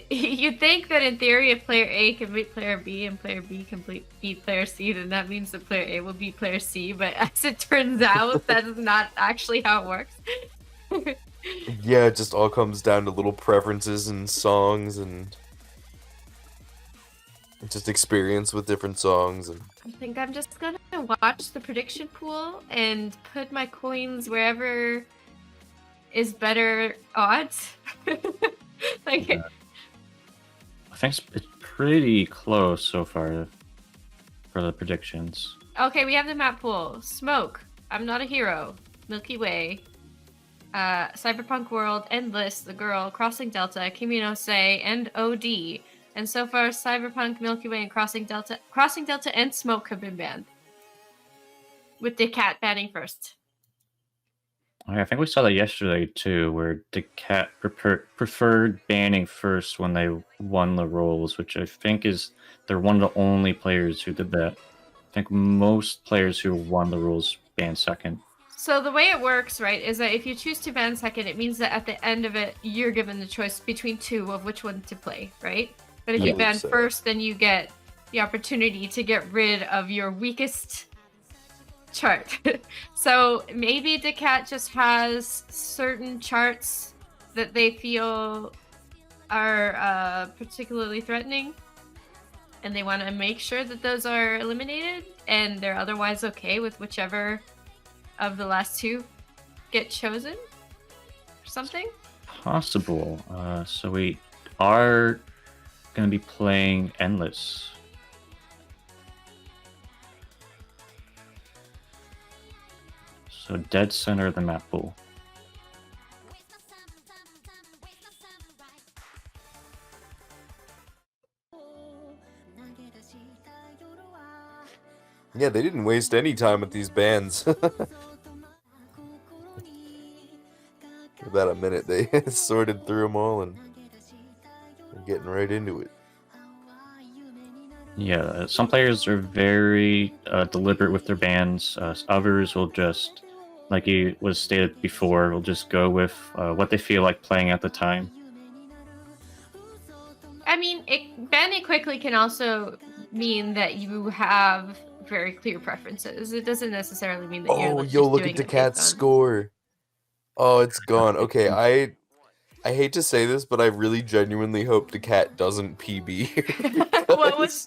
You'd think that in theory, if player A can beat player B and player B can beat player C, then that means that player A will beat player C. But as it turns out, that is not actually how it works. Yeah, it just all comes down to little preferences and songs and just experience with different songs. And I think I'm just gonna watch the prediction pool and put my coins wherever is better odds. Like, I think it's pretty close so far for the predictions. okay, we have the map pool. Smoke, I'm Not a Hero, Milky Way, Cyberpunk World, Endless, The Girl, Crossing Delta, Kimi no Se, and OD. And so far, Cyberpunk, Milky Way, and Crossing Delta, and Smoke have been banned. With Daquat banning first. I think we saw that yesterday too, where Daquat preferred banning first when they won the roles, which I think is they're one of the only players who did that. I think most players who won the roles ban second. So the way it works, right, is that if you choose to ban second, it means that at the end of it, you're given the choice between two of which one to play, right? But if you ban first, then you get the opportunity to get rid of your weakest chart. So maybe Daquat just has certain charts that they feel are particularly threatening, and they want to make sure that those are eliminated, and they're otherwise okay with whichever of the last two get chosen or something. Possible. So we are going to be playing Endless. So dead center of the map pool. yeah, they didn't waste any time with these bans. About a minute, they sorted through them all and getting right into it. Yeah, some players are very deliberate with their bans. Others will just, like it was stated before, will just go with what they feel like playing at the time. I mean, banning quickly can also mean that you have very clear preferences. It doesn't necessarily mean that you're like, yo, just look doing at it Daquat's based on... score. Oh, it's gone. Okay, I hate to say this, but I really genuinely hope Daquat doesn't PB. what was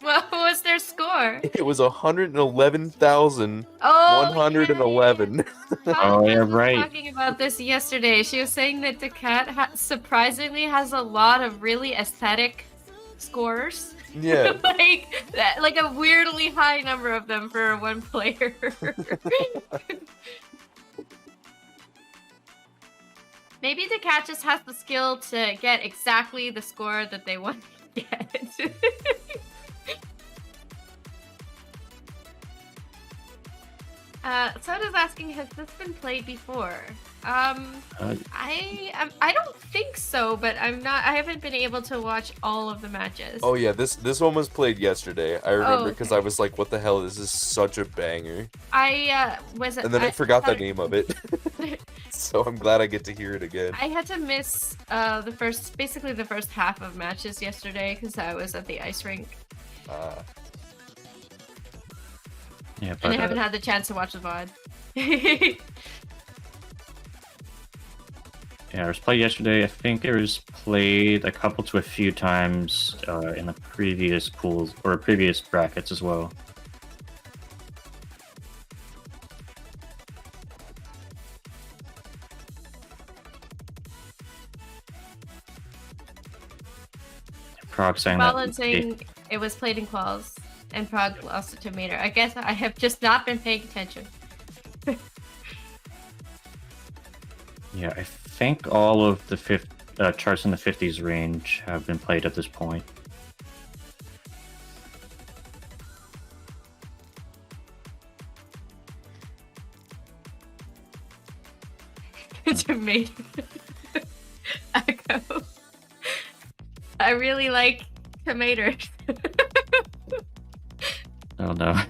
their score? It was 111,111. Oh, yeah, right. Was talking about this yesterday. She was saying that Daquat surprisingly has a lot of really aesthetic scores. Yeah. like a weirdly high number of them for one player. Maybe Daquat just has the skill to get exactly the score that they want to get. Soda's asking, has this been played before? I don't think so, but I haven't been able to watch all of the matches. Oh yeah, this one was played yesterday. I remember because I was like, what the hell, this is such a banger. I forgot the name of it. So I'm glad I get to hear it again. I had to miss basically the first half of matches yesterday because I was at the ice rink. Yeah, but, and I haven't had the chance to watch the VOD. Yeah, it was played yesterday. I think it was played a couple to a few times in the previous pools or previous brackets as well. Prague saying that it was played in quals, and Prague lost to Mater. I guess I have just not been paying attention. Yeah, I think all of the charts in the 50s range have been played at this point. Tomato. Echo. I really like tomatoes. Oh no.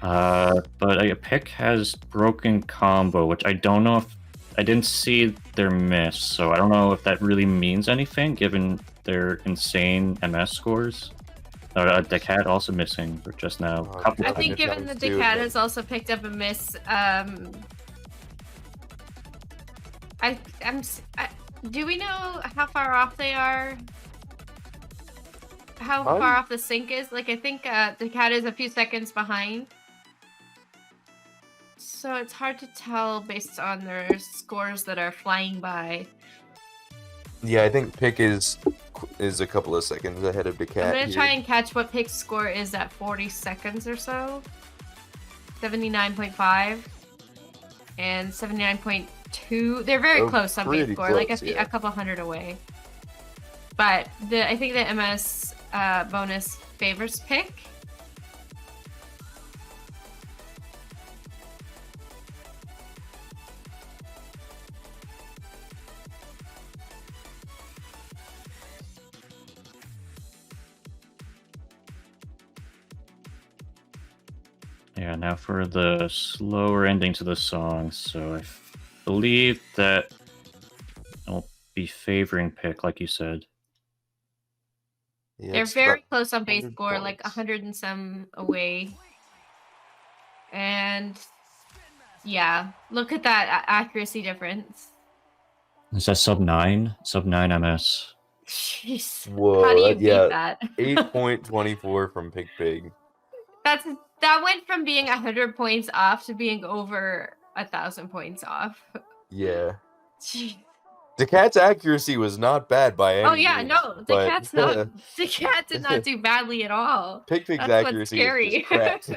But Pick has broken combo, which I don't know if I didn't see their miss, so I don't know if that really means anything given their insane MS scores. Daquat also missing just now. I think given that Daquat has also picked up a miss, do we know how far off they are? How far off the sync is? Like, I think Daquat is a few seconds behind. So it's hard to tell based on their scores that are flying by. Yeah, I think Pick is a couple of seconds ahead of Daquat. I'm gonna try and catch what Pick's score is at 40 seconds or so. 79.5 and 79.2. They're very close on base score, like a couple hundred away. But I think the MS bonus favors Pick. Yeah, now for the slower ending to the song. So I believe that I'll be favoring Pick, like you said. Yeah, they're very close on base score, like 100 and some away. And yeah, look at that accuracy difference. Is that sub 9? Sub 9 MS. Jeez. Whoa, how do you beat that? 8.24 from PickPig. That went from being 100 points off to being over 1,000 points off. Yeah. Jeez. Daquat's accuracy was not bad by any means. No, Daquat did not do badly at all. PickPig's accuracy is just cracked.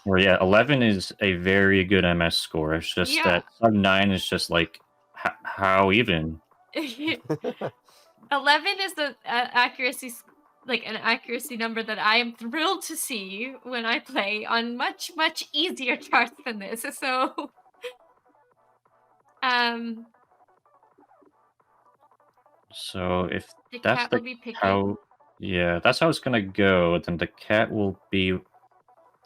Or yeah, 11 is a very good MS score. It's just that sub 9 is just like, how even? 11 is the accuracy, like an accuracy number that I am thrilled to see when I play on much, much easier charts than this. So, so if that's how it's gonna go, then Daquat will be.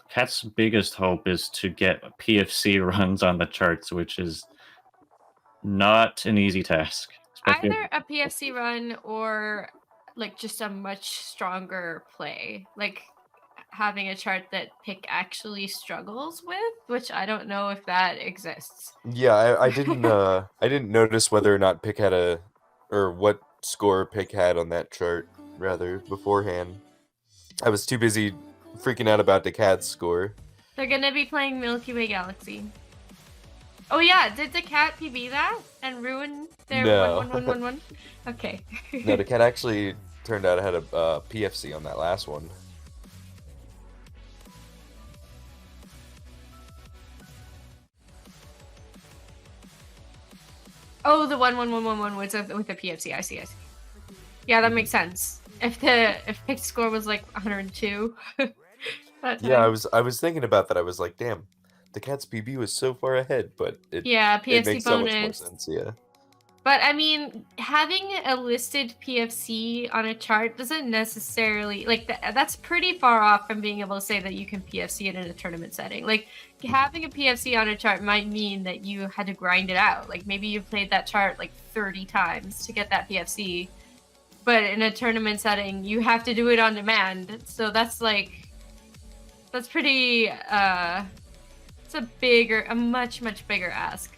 Cat's biggest hope is to get PFC runs on the charts, which is not an easy task. Either a PFC run or like just a much stronger play, like having a chart that Pick actually struggles with, which I don't know if that exists. Yeah, I didn't notice whether or not Pick had what score Pick had on that chart rather beforehand. I was too busy freaking out about Daquat's score. They're gonna be playing Milky Way Galaxy. Oh yeah, did Daquat PB that and ruin their 1-1-1-1-1? Okay. No, Daquat actually turned out ahead of PFC on that last one. Oh, the 1-1-1-1-1 with the PFC. I see. Yeah, that makes sense. If Pick's score was like 102. Yeah, I was thinking about that. I was like, damn. Daquat's PB was so far ahead, but PFC it makes bonus. So much more sense, yeah. But I mean, having a listed PFC on a chart doesn't necessarily that's pretty far off from being able to say that you can PFC it in a tournament setting. Like having a PFC on a chart might mean that you had to grind it out. Like maybe you played that chart like 30 times to get that PFC, but in a tournament setting, you have to do it on demand. So that's pretty. It's a much bigger ask.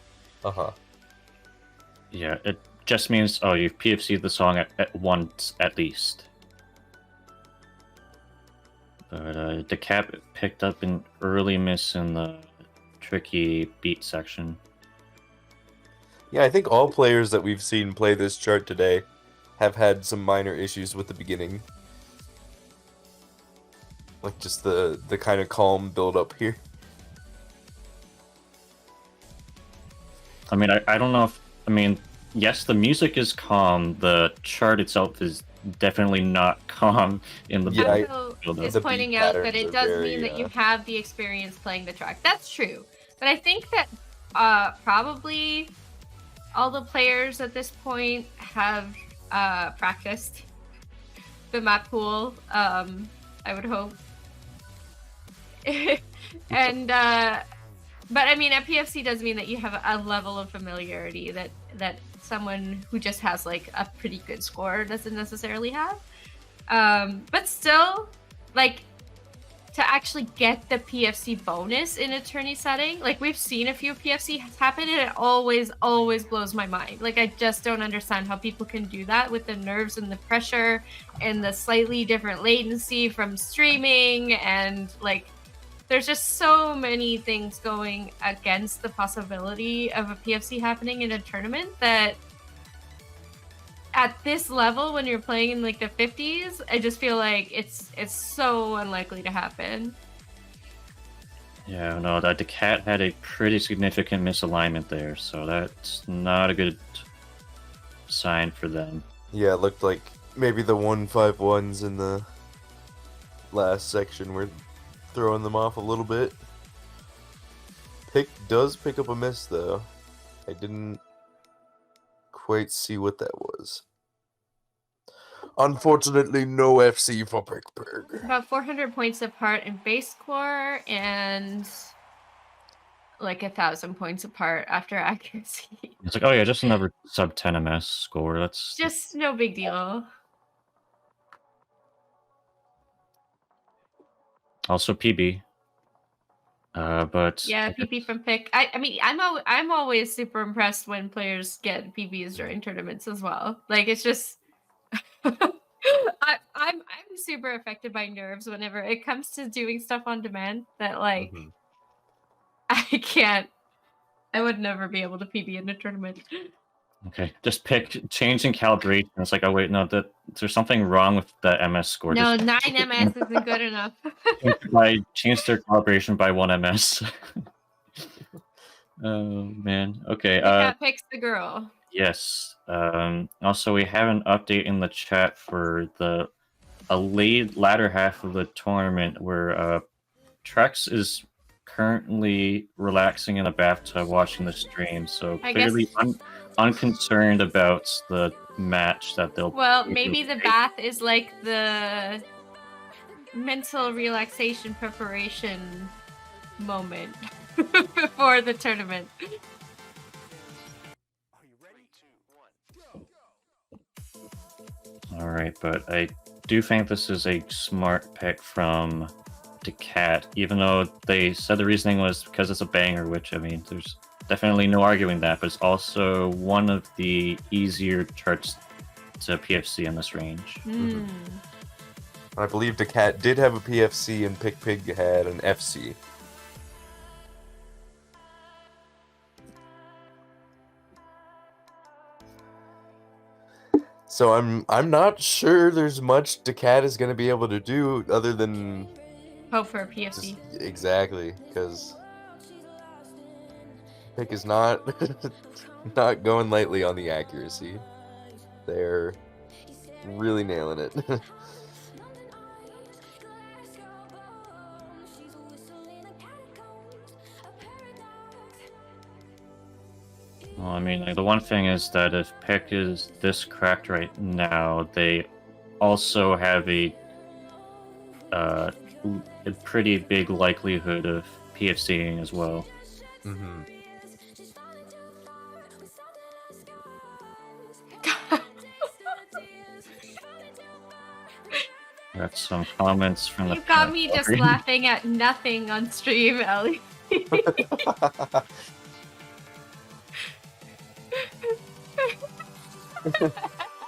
Yeah, it just means you've PFC'd the song at once at least. But Daquat picked up an early miss in the tricky beat section. Yeah, I think all players that we've seen play this chart today have had some minor issues with the beginning. Like just the kind of calm build up here. I mean, I don't know if... I mean, yes, the music is calm. The chart itself is definitely not calm in the... Is pointing out that it does mean that you have the experience playing the track. That's true. But I think that probably all the players at this point have practiced the map pool, I would hope. And But I mean, at PFC does mean that you have a level of familiarity that someone who just has like a pretty good score doesn't necessarily have. But still, like, to actually get the PFC bonus in a tourney setting, like we've seen a few PFC happen, and it always blows my mind. Like, I just don't understand how people can do that with the nerves and the pressure and the slightly different latency from streaming, and like there's just so many things going against the possibility of a PFC happening in a tournament that at this level, when you're playing in like the 50s, I just feel like it's so unlikely to happen. Yeah, no, that Daquat had a pretty significant misalignment there, so that's not a good sign for them. Yeah, it looked like maybe the 1-5-1s in the last section were throwing them off a little bit. Pick does pick up a miss though. I didn't quite see what that was. Unfortunately, no FC for PickPig. About 400 points apart in base score and like 1,000 points apart after accuracy. It's like, oh yeah, just another sub 10 MS score. That's just no big deal. Also PB. But yeah, PB from Pick. I mean, I'm always super impressed when players get PBs during tournaments as well. Like, it's just I'm super affected by nerves whenever it comes to doing stuff on demand. That like I would never be able to PB in a tournament. Okay, just changing calibration. It's like, oh wait, no, there's something wrong with the MS score. No, 9 MS isn't good enough. I changed their calibration by 1 MS. Oh man. Okay. That picks the girl. Yes. Also, we have an update in the chat for a latter half of the tournament where Trex is currently relaxing in a bathtub watching the stream, so clearly unconcerned about the match that they'll. Well, maybe the bath is like the mental relaxation preparation moment before the tournament. All right, but I do think this is a smart pick from Daquat, even though they said the reasoning was because it's a banger, which, I mean, there's definitely no arguing that, but it's also one of the easier charts to PFC in this range. I believe Daquat did have a PFC and PickPig had an FC. So I'm not sure there's much Daquat is going to be able to do other than hope for a PFC. Exactly, because Pick is not not going lightly on the accuracy. They're really nailing it. Well, I mean, like, the one thing is that if Pick is this cracked right now, they also have a pretty big likelihood of PFCing as well. Got some comments from You got me just laughing at nothing on stream, Ellie.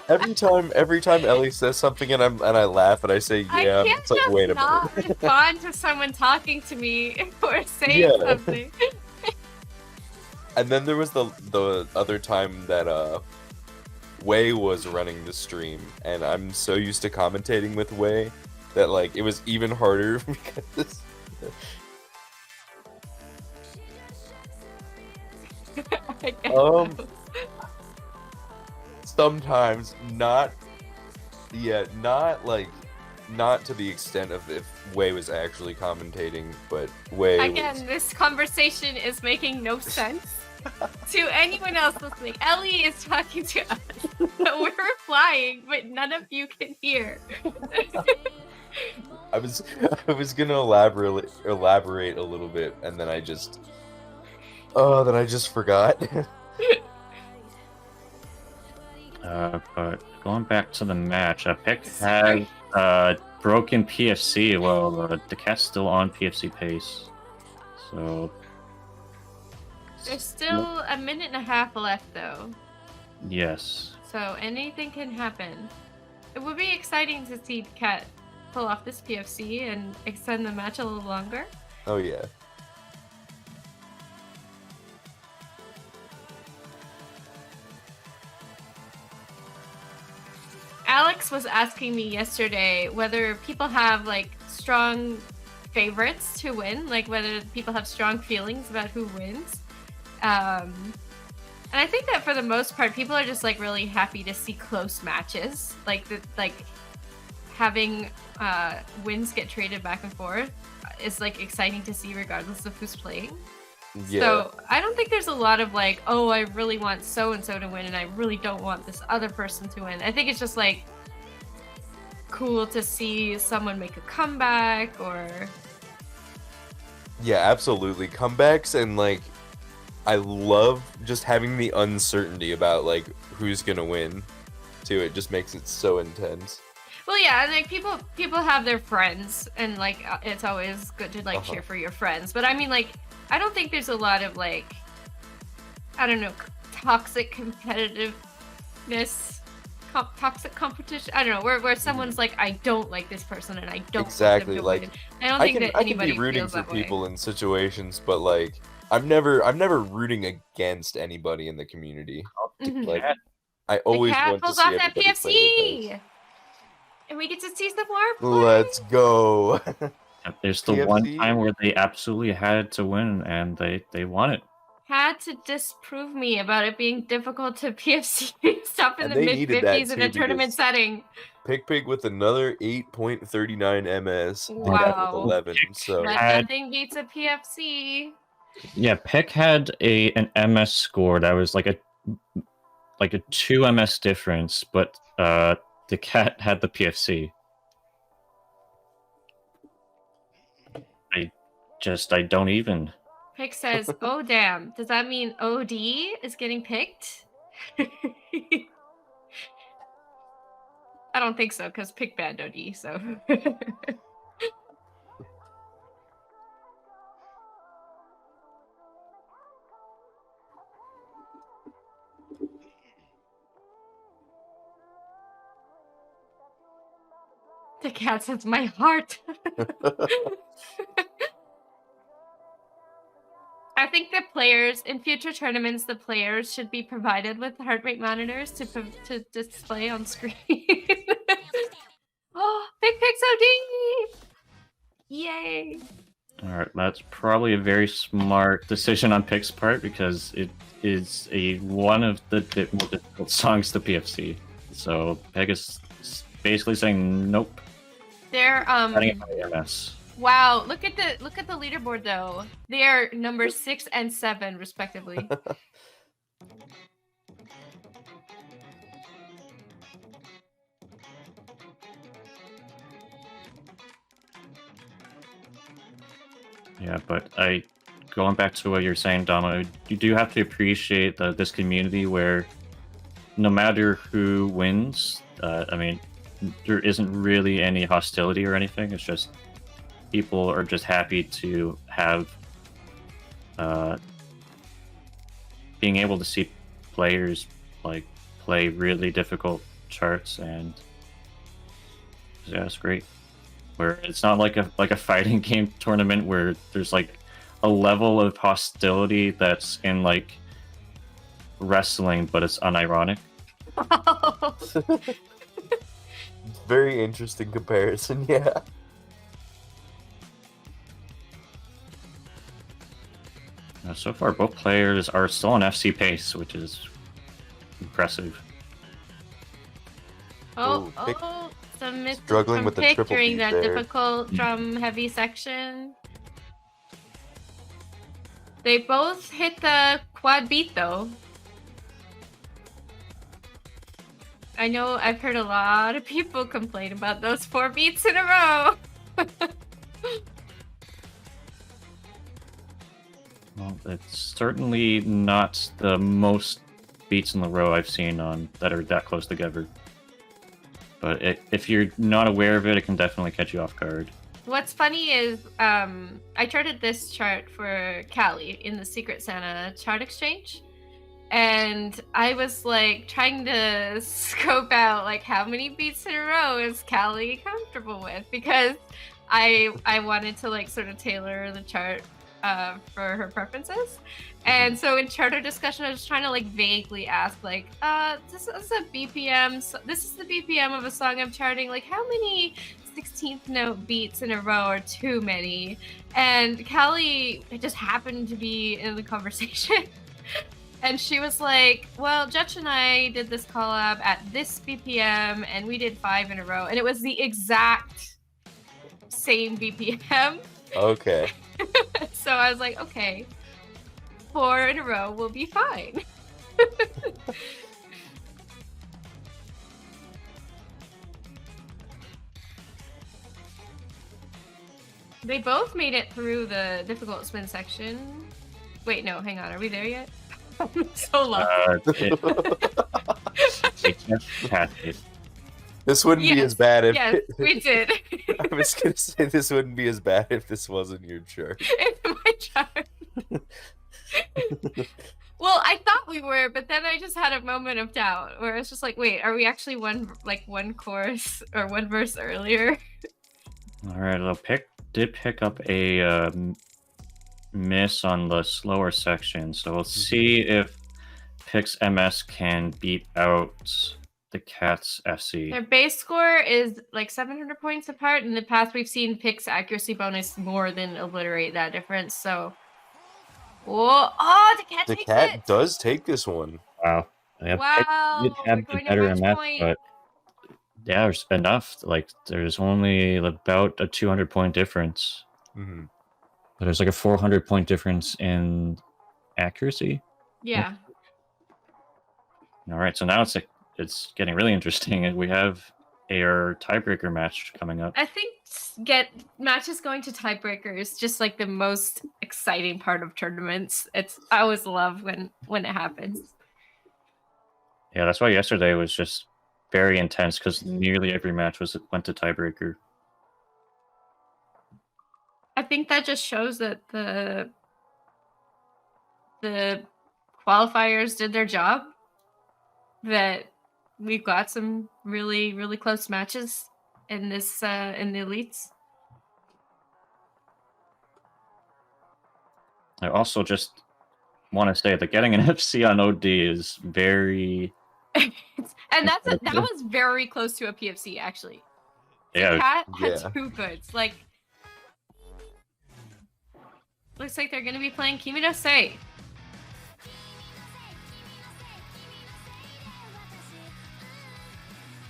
Every time Ellie says something and I laugh and I say yeah, it's like, wait a minute. I can't just not respond to someone talking to me or saying something. And then there was the other time that Wei was running the stream, and I'm so used to commentating with Wei that like it was even harder because sometimes not to the extent of if Wei was actually commentating, but Wei again, this conversation is making no sense to anyone else listening. Ellie is talking to us. We're replying, but none of you can hear. I was gonna elaborate a little bit, and then I just Oh, then I just forgot. But going back to the match, Pick had broken PFC. Well, Daquat's still on PFC pace, so There's still a minute and a half left, though. yes. So anything can happen. It would be exciting to see Daquat pull off this PFC and extend the match a little longer. Oh yeah. Alex was asking me yesterday whether people have like strong favorites to win, like whether people have strong feelings about who wins. And I think that for the most part, people are just like really happy to see close matches, like having wins get traded back and forth is like exciting to see regardless of who's playing. Yeah. So I don't think there's a lot of like, oh, I really want so and so to win and I really don't want this other person to win. I think it's just like cool to see someone make a comeback or Yeah, absolutely. Comebacks, and like I love just having the uncertainty about like who's gonna win too. It just makes it so intense. well, yeah, and like people have their friends and like it's always good to like cheer for your friends. But I mean, like, I don't think there's a lot of like, I don't know, toxic competitiveness, toxic competition. I don't know, where someone's like, I don't like this person and I don't Exactly, want them to like, win. I don't think that I can anybody be rooting feels for that way. people in situations, but like I'm never rooting against anybody in the community. Mhm. Like I always Daquat want to pulls see off that everybody play their best. PFC, and we get to see some more play. Let's go. There's the one PFC? time where they absolutely had to win, and they won it. Had to disprove me about it being difficult to PFC stuff in And the they mid needed that 50s in a too, tournament because setting. PickPig with another 8.39 MS. Wow. Daquat with 11. So But Had- nothing beats a PFC. Yeah, Pick had an MS score that was like a 2 MS difference, but Daquat had the PFC. I don't even. Pick says, oh damn, does that mean OD is getting picked? I don't think so, because Pick banned OD, so. The cat says, my heart. I think the players in future tournaments, the players should be provided with heart rate monitors to display on screen. Oh, Pick's OD! Yay! All right, that's probably a very smart decision on Pick's part because it is one of the more difficult songs to PFC. So Peg is basically saying nope. They're Cutting it by MS. wow, look at the leaderboard though. They are number 6 and 7 respectively. Yeah, but going back to what you're saying, Dama, you do have to appreciate this community where no matter who wins, I mean, there isn't really any hostility or anything. It's just people are just happy to have being able to see players like play really difficult charts, and yeah, it's great. Where it's not like a fighting game tournament where there's like a level of hostility that's in like wrestling, but it's unironic. very interesting comparison, yeah. So far, both players are still on FC pace, which is impressive. Oh, Pick some misses struggling from with the Pick triple during beat that there. difficult drum-heavy section. They both hit the quad beat though. I know I've heard a lot of people complain about those 4 beats in a row. Well, it's certainly not the most beats in a row I've seen on that are that close together. But if you're not aware of it, it can definitely catch you off guard. What's funny is I charted this chart for Callie in the Secret Santa chart exchange. And I was like trying to scope out like how many beats in a row is Callie comfortable with, because I wanted to like sort of tailor the chart for her preferences. And so in charter discussion, I was trying to like vaguely ask like, this is a BPM. So this is the BPM of a song I'm charting. Like, how many 16th note beats in a row are too many? And Callie just happened to be in the conversation. And she was like, well, Jetch and I did this collab at this BPM, and we did 5 in a row. And it was the exact same BPM. Okay. So I was like, okay, 4 in a row will be fine. They both made it through the difficult spin section. Wait, no, hang on. Are we there yet? So low. This wouldn't be as bad if... Yes, we did. I was going to say this wouldn't be as bad if this wasn't your chart. It's my chart. Well, I thought we were, but then I just had a moment of doubt where it's just like, wait, are we actually one chorus or one verse earlier? All right, well, did pick up a miss on the slower section, so we'll see if Pick's MS can beat out the Cat's FC. Their base score is like 700 points apart. In the past, we've seen Pick's accuracy bonus more than obliterate that difference. So, the cat does take this one. Wow. Yeah, wow. Pick did have the better MS, but yeah, there's enough. Like, there's only about a 200-point difference. Mm-hmm. But there's like a 400-point difference in accuracy. Yeah. All right, so now it's getting really interesting. We have our tiebreaker match coming up. I think matches going to tiebreaker is just like the most exciting part of tournaments. I always love when it happens. Yeah, that's why yesterday was just very intense, because nearly every match went to tiebreaker. I think that just shows that the qualifiers did their job. That we've got some really, really close matches in this in the elites. I also just want to say that getting an FC on OD is very... And that was very close to a PFC, actually. Yeah. Cat had 2 goods. Like, looks like they're going to be playing Kimi no Sei.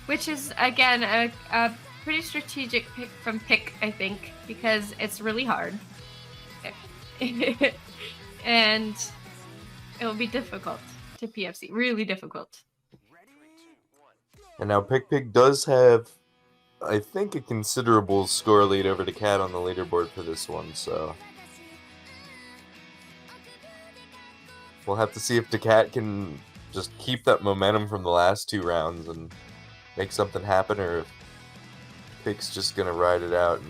Which is, again, a pretty strategic pick from Pick, I think, because it's really hard. And it'll be difficult to PFC. Really difficult. And now PickPig does have, I think, a considerable score lead over Daquat on the leaderboard for this one, so... We'll have to see if Daquat can just keep that momentum from the last 2 rounds and make something happen, or if Pick's just gonna ride it out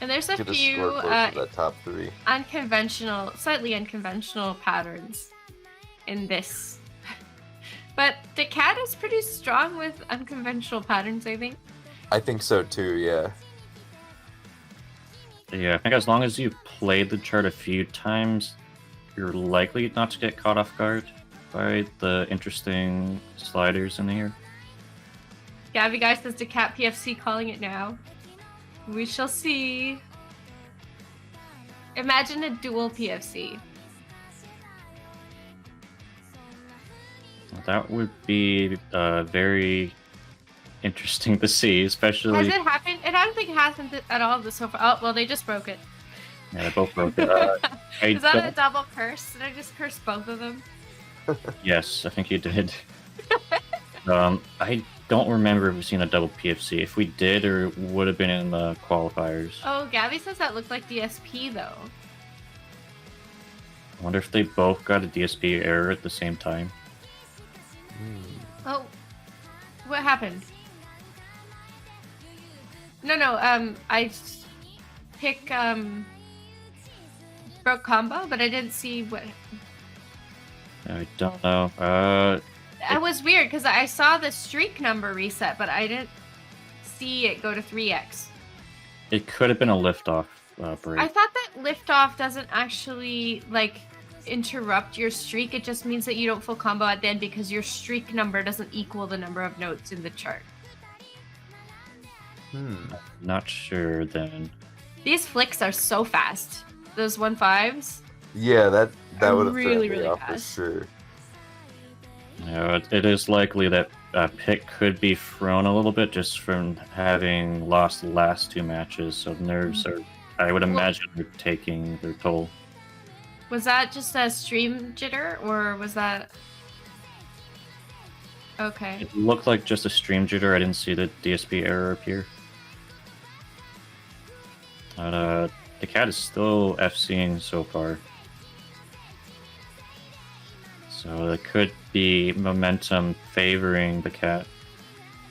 and there's a get few score close to that top 3. slightly unconventional patterns in this. But Daquat is pretty strong with unconventional patterns, I think. I think so too, yeah. Yeah, I think as long as you played the chart a few times, you're likely not to get caught off guard by the interesting sliders in here. Gabby Guy says Daquat PFC, calling it now. We shall see. Imagine a dual PFC. That would be very interesting to see, especially... Has it happened? I don't think it hasn't at all so far. Oh, well, they just broke it. Yeah, they both broke it. Is that a double curse? Did I just curse both of them? Yes, I think you did. I don't remember if we've seen a double PFC. If we did, or it would have been in the qualifiers. Oh, Gabby says that looked like DSP though. I wonder if they both got a DSP error at the same time. Oh, what happened? No. I pick broke combo, but I didn't see what. I don't know. It was weird because I saw the streak number reset, but I didn't see it go to 3x. It could have been a liftoff break. I thought that liftoff doesn't actually like interrupt your streak. It just means that you don't full combo at the end because your streak number doesn't equal the number of notes in the chart. Not sure then. These flicks are so fast. Those 1.5s. Yeah, that would have really, thrown me really off fast. for sure. It is likely that Pick could be thrown a little bit just from having lost the last 2 matches. So nerves are, I would imagine, are taking their toll. Was that just a stream jitter, or was that... Okay. It looked like just a stream jitter. I didn't see the DSP error appear. But the cat is still FCing so far. So it could be momentum favoring the cat.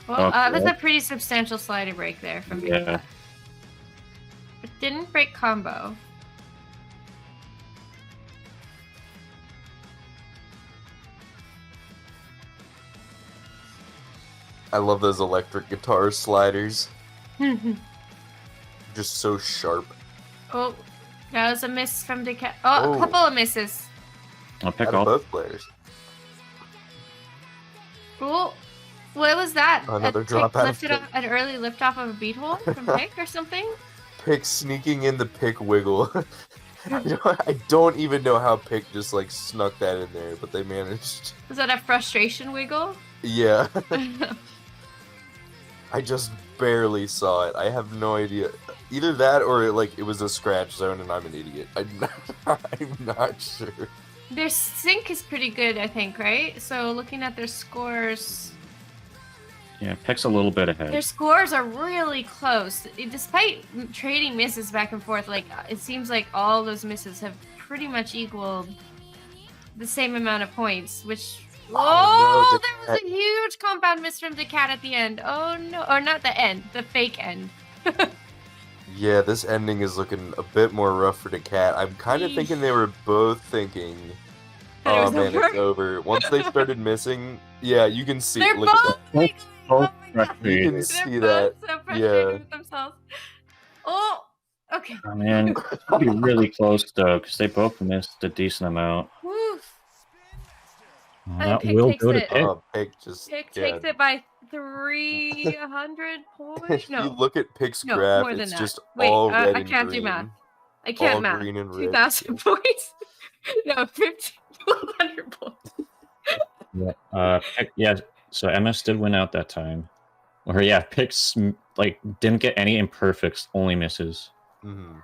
Well, that's a pretty substantial slider break there from Daquat. Yeah. It didn't break combo. I love those electric guitar sliders. Just so sharp. Oh, that was a miss from Daquat. Oh, Oh. a couple of misses. I'll pick Out of all. both players. Oh, what was that? Another A drop Pick out of lifted off, an early lift off of a beat hole from Pick or something? Pick sneaking in the Pick wiggle. I don't even know how Pick just like snuck that in there, but they managed. Was that a frustration wiggle? Yeah. I just barely saw it. I have no idea. Either that or it was a scratch zone and I'm an idiot. I'm not sure. Their sync is pretty good, I think, right? So looking at their scores, Yeah, Pick's a little bit ahead. their scores are really close. Despite trading misses back and forth, like it seems like all those misses have pretty much equaled the same amount of points, which... Oh, no, there was a huge compound miss from Daquat at the end. Oh no, or not the end, the fake end. Yeah, this ending is looking a bit more rough for the cat. I'm kind of thinking they were both thinking, That it oh was man, over? it's over. Once they started missing, yeah, you can see. They're Look both at wiggling. Both Oh my God. frustrated. You can They're see both that. so frustrated Yeah. with themselves. Oh, okay. Oh, man, it'll be really close though, because they both missed a decent amount. Woo. That Pick will takes go to it. Pick. Oh, Pick just. Pick yeah. takes it by 300 points. If No, you look at Pick's no, graph, more than it's that. just Wait, all red I and can't green. do math. I can't All math. green and red. 2,000 points. No, 1,500 points. Yeah, Pick, yeah. So MS did win out that time. Or yeah, Pick's like didn't get any imperfects, only misses. Mhm.